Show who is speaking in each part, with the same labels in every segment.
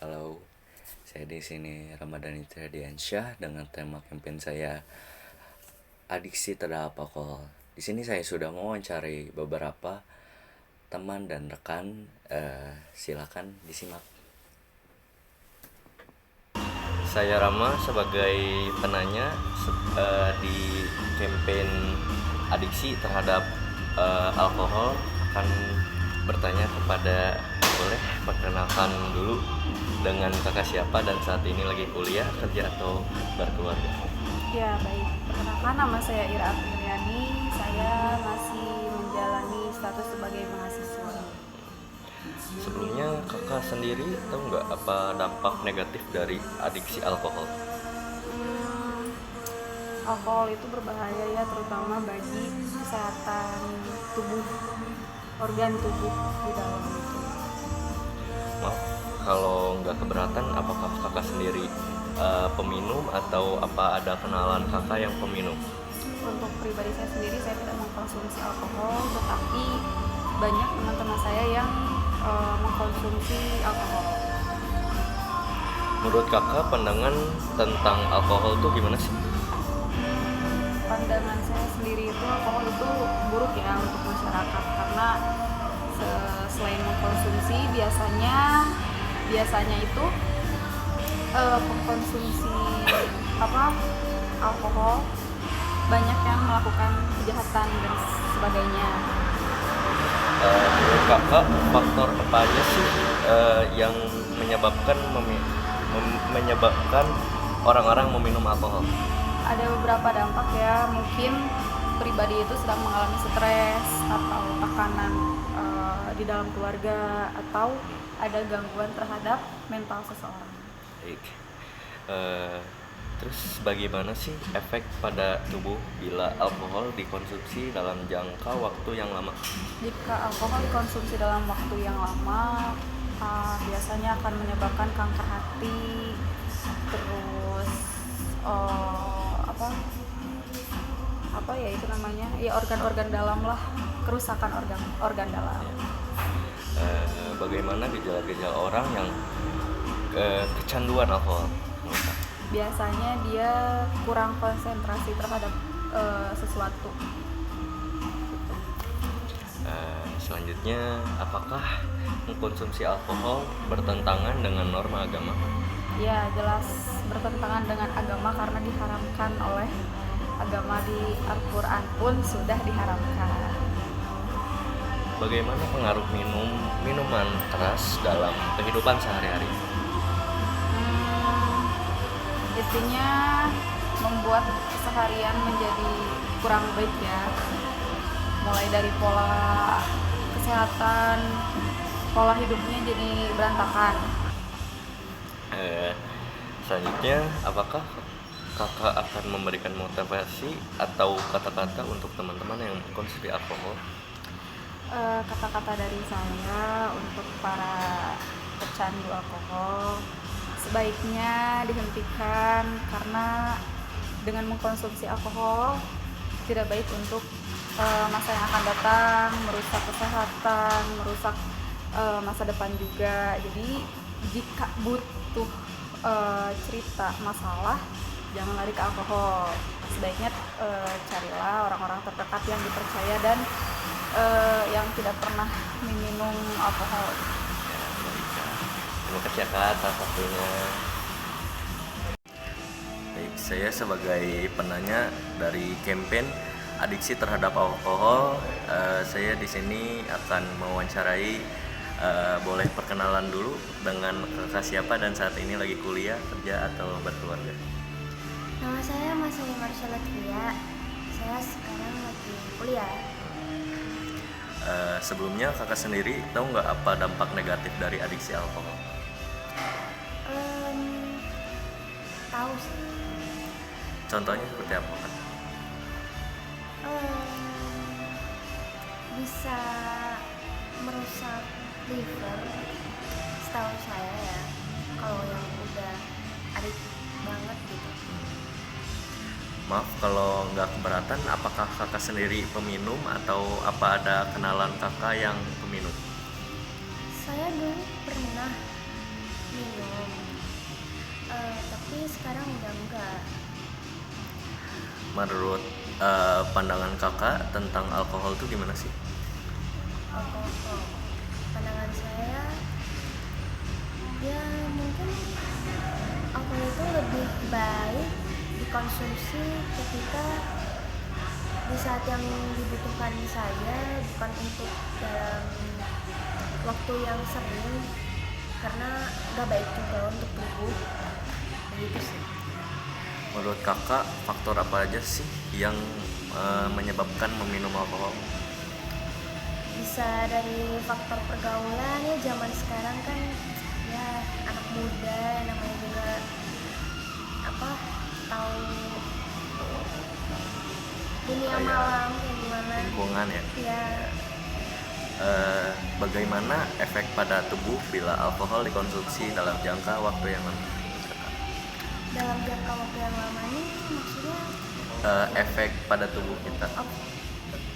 Speaker 1: Halo, saya di sini Ramadhani Tradiansyah dengan tema campaign saya adiksi terhadap alkohol. Di sini saya sudah mewawancari beberapa teman dan rekan. Silakan disimak. Saya Rama sebagai penanya di campaign adiksi terhadap alkohol akan bertanya kepada, boleh perkenalkan dulu dengan kakak siapa dan saat ini lagi kuliah, kerja atau berkeluarga?
Speaker 2: Ya, baik. Perkenalkan, nama saya Ira Apriliani. Saya masih menjalani status sebagai mahasiswa.
Speaker 1: Sebelumnya kakak sendiri tahu nggak apa dampak negatif dari adiksi alkohol?
Speaker 2: Hmm, Alkohol itu berbahaya ya, terutama bagi kesehatan tubuh, organ tubuh di dalam itu.
Speaker 1: Maaf kalau nggak keberatan, apakah kakak sendiri peminum atau apa ada kenalan kakak yang peminum?
Speaker 2: Untuk pribadi saya sendiri, saya tidak mengkonsumsi alkohol, tetapi banyak teman-teman saya yang mengkonsumsi alkohol.
Speaker 1: Menurut kakak pandangan tentang alkohol tuh gimana sih?
Speaker 2: Pandangan saya sendiri itu alkohol itu buruk ya untuk masyarakat, karena selain mengkonsumsi biasanya itu pengkonsumsi alkohol banyak yang melakukan kejahatan dan sebagainya.
Speaker 1: Menurut kakak faktor apa aja sih yang menyebabkan orang-orang meminum alkohol?
Speaker 2: Ada beberapa dampak ya, mungkin pribadi itu sedang mengalami stres atau tekanan di dalam keluarga, atau ada gangguan terhadap mental seseorang.
Speaker 1: Baik. Terus bagaimana sih efek pada tubuh bila alkohol dikonsumsi dalam jangka waktu yang lama?
Speaker 2: Jika alkohol dikonsumsi dalam waktu yang lama, biasanya akan menyebabkan kanker hati, terus apa ya itu namanya, ya organ-organ dalam lah, kerusakan organ dalam.
Speaker 1: Bagaimana gejala-gejala orang yang kecanduan alkohol?
Speaker 2: Biasanya dia kurang konsentrasi terhadap sesuatu.
Speaker 1: Selanjutnya, apakah mengkonsumsi alkohol bertentangan dengan norma agama?
Speaker 2: Ya, jelas bertentangan dengan agama karena diharamkan oleh agama, di Al-Quran pun sudah diharamkan.
Speaker 1: Bagaimana pengaruh minuman keras dalam kehidupan sehari-hari?
Speaker 2: Intinya membuat keseharian menjadi kurang baik ya, mulai dari pola kesehatan, pola hidupnya jadi berantakan.
Speaker 1: Selanjutnya, apakah kakak akan memberikan motivasi atau kata-kata untuk teman-teman yang mengkonsumsi alkohol?
Speaker 2: Kata-kata dari saya untuk para pecandu alkohol, sebaiknya dihentikan, karena dengan mengkonsumsi alkohol tidak baik untuk masa yang akan datang, merusak kesehatan, merusak masa depan juga. Jadi jika butuh cerita masalah, jangan lari ke alkohol. Sebaiknya carilah orang-orang terdekat yang dipercaya dan yang tidak pernah meminum alkohol.
Speaker 1: Terima kasih kak atas waktunya. Baik, saya sebagai penanya dari campaign adiksi terhadap alkohol, saya di sini akan mewawancarai. Boleh perkenalan dulu dengan kakak siapa dan saat ini lagi kuliah, kerja atau berkeluarga?
Speaker 3: Nama saya Masaya Marsha Latvia. Saya sekarang lagi kuliah.
Speaker 1: Sebelumnya kakak sendiri tahu nggak apa dampak negatif dari adiksi alkohol?
Speaker 3: Tahu sih.
Speaker 1: Contohnya seperti apa kan?
Speaker 3: Bisa merusak liver, setahu saya ya. Kalau yang udah adik banget gitu.
Speaker 1: Maaf kalau nggak keberatan, apakah kakak sendiri peminum atau apa ada kenalan kakak yang peminum?
Speaker 3: Saya dulu pernah minum sekarang udah enggak.
Speaker 1: Menurut pandangan kakak tentang alkohol itu gimana sih?
Speaker 3: Alkohol, pandangan saya ya mungkin alkohol itu lebih baik dikonsumsi ketika di saat yang dibutuhkan saja, bukan untuk dalam waktu yang sering, karena nggak baik juga untuk tubuh. Begitu sih.
Speaker 1: Menurut kakak faktor apa aja sih yang menyebabkan meminum alkohol?
Speaker 3: Bisa dari faktor pergaulan, ya zaman sekarang kan ya anak muda namanya juga apa tahu dunia
Speaker 1: Kayak
Speaker 3: malam kayak gimana
Speaker 1: Lingkungan ya.
Speaker 3: ya.
Speaker 1: Bagaimana efek pada tubuh bila alkohol dikonsumsi dalam jangka waktu yang lama?
Speaker 3: Dalam jangka waktu yang lama ini maksudnya
Speaker 1: Efek pada tubuh kita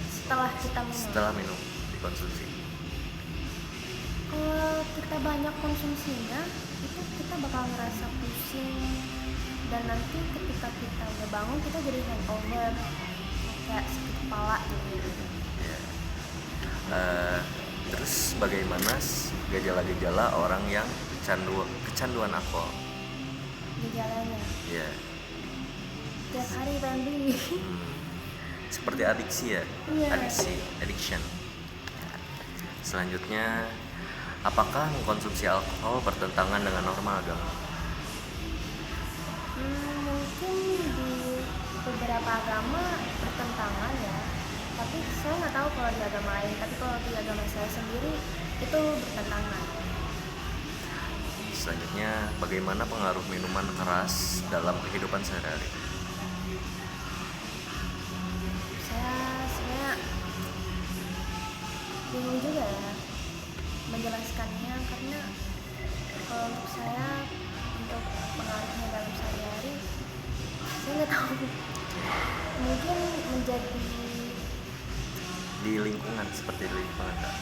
Speaker 3: setelah kita minum.
Speaker 1: setelah minum dikonsumsi.
Speaker 3: Kalau kita banyak konsumsinya itu kita bakal ngerasa pusing, dan nanti ketika kita udah bangun kita jadi hangover, kayak sakit kepala gitu.
Speaker 1: Ya. Terus bagaimana gejala-gejala orang yang kecanduan alkohol?
Speaker 3: Gejalanya
Speaker 1: Ya,
Speaker 3: tiap hari pengen beli.
Speaker 1: seperti adiksi ya,
Speaker 3: Iya.
Speaker 1: addiction. Selanjutnya, apakah mengkonsumsi alkohol bertentangan dengan norma agama?
Speaker 3: Mungkin di beberapa agama bertentangan ya, tapi saya nggak tahu kalau di agama lain. Tapi kalau di agama saya sendiri itu bertentangan.
Speaker 1: Selanjutnya, bagaimana pengaruh minuman keras dalam kehidupan sehari-hari?
Speaker 3: Saya sebenarnya bingung juga ya menjelaskannya, karena kalau untuk saya, untuk pengaruhnya dalam sehari-hari saya nggak tahu. Mungkin menjadi
Speaker 1: Di lingkungan, seperti di lingkungan, Kak.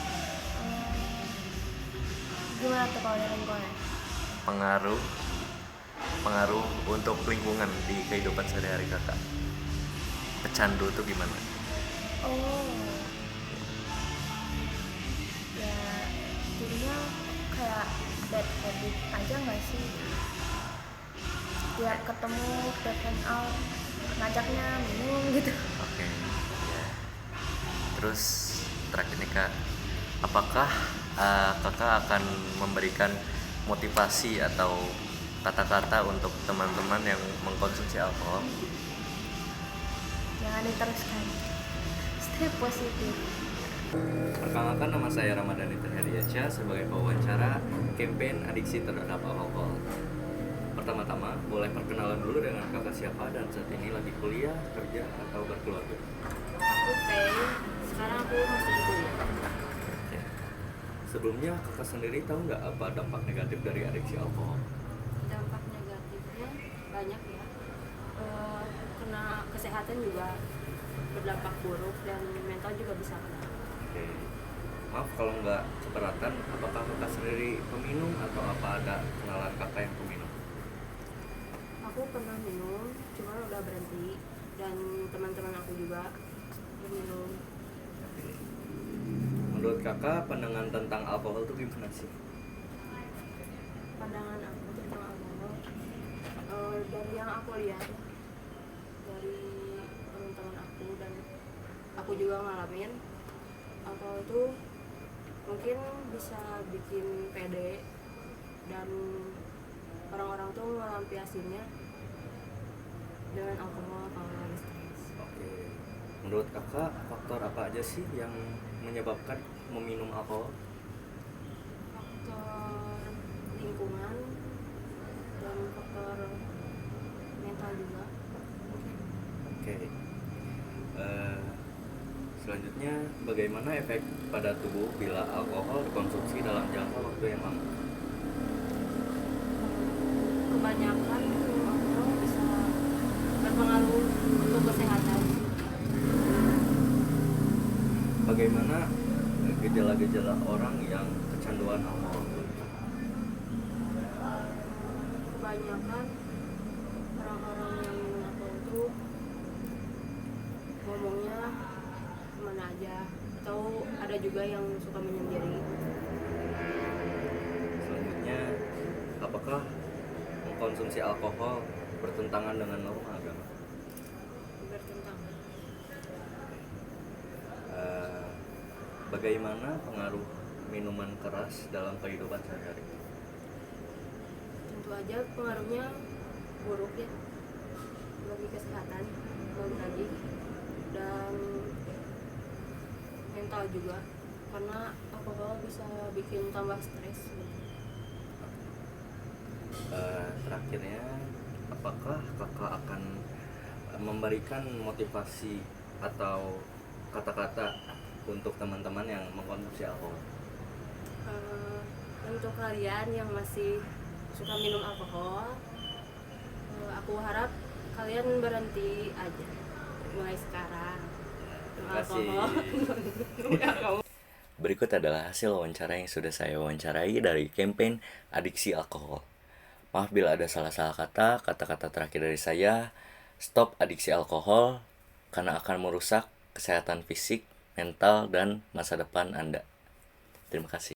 Speaker 3: gimana tuh kalau dari lingkungan?
Speaker 1: Pengaruh untuk lingkungan di kehidupan sehari-hari kakak. Pecandu tuh gimana?
Speaker 3: Oh ya, jadinya kayak bad habit aja nggak sih? Tiap ketemu, tiap hangout, ngajaknya minum gitu.
Speaker 1: Oke. Ya. Terus terakhir nih kak, apakah kakak akan memberikan motivasi atau kata-kata untuk teman-teman yang mengkonsumsi alkohol?
Speaker 3: Jangan diteruskan, stay positif.
Speaker 1: Perkenalkan, nama saya Ramadhani Terhadiasyah sebagai pewawancara kampanye adiksi terhadap alkohol. Pertama-tama, boleh perkenalan dulu dengan kakak siapa dan saat ini lagi kuliah, kerja, atau berkeluarga?
Speaker 4: Aku Teh, sekarang aku masih kuliah.
Speaker 1: Ya. Sebelumnya kakak sendiri tahu nggak apa dampak negatif dari adiksi alkohol?
Speaker 4: Dampak negatifnya banyak ya. Kena kesehatan juga berdampak buruk dan mental juga bisa kena.
Speaker 1: Oke. Maaf kalau nggak keberatan, apakah kakak sendiri peminum atau apa ada kenalan kakak yang peminum?
Speaker 4: Aku pernah minum, cuma udah berhenti, dan teman-teman aku juga minum.
Speaker 1: Oke. Menurut kakak, pandangan tentang alkohol itu gimana sih?
Speaker 4: Pandangan aku tentang alkohol, dari yang aku lihat, dari teman-teman aku dan aku juga ngalamin, alkohol itu mungkin bisa bikin pede, dan orang-orang tuh melampiasinya dengan alkohol kalau lagi stres.
Speaker 1: Oke. Menurut kakak, faktor apa aja sih yang menyebabkan meminum alkohol?
Speaker 4: Faktor lingkungan dan faktor mental juga.
Speaker 1: Oke. Selanjutnya, bagaimana efek pada tubuh bila alkohol dikonsumsi dalam jangka waktu yang lama?
Speaker 4: Kebanyakan alkohol bisa berpengaruh untuk kesehatan.
Speaker 1: Bagaimana gejala-gejala orang yang kecanduan alkohol?
Speaker 4: Kebanyakan orang-orang yang minum alkohol itu ngomongnya kemana aja, atau ada juga yang suka menyendiri.
Speaker 1: Selanjutnya, apakah mengkonsumsi alkohol bertentangan dengan norma agama?
Speaker 4: Bertentangan.
Speaker 1: Bagaimana pengaruh minuman keras dalam kehidupan sehari-hari?
Speaker 4: Tentu aja pengaruhnya buruk ya bagi kesehatan, bagi dan mental juga, karena alkohol bisa bikin tambah stres.
Speaker 1: Terakhirnya, apakah kakak akan memberikan motivasi atau kata-kata untuk teman-teman yang mengkonsumsi alkohol?
Speaker 4: Untuk kalian yang masih suka minum alkohol, aku harap kalian berhenti aja mulai sekarang.
Speaker 1: Terima kasih.
Speaker 4: Alkohol.
Speaker 1: Berikut adalah hasil wawancara yang sudah saya wawancarai dari kampanye adiksi alkohol. Maaf bila ada salah-salah kata, kata-kata terakhir dari saya, stop adiksi alkohol karena akan merusak kesehatan fisik, mental, dan masa depan Anda. Terima kasih.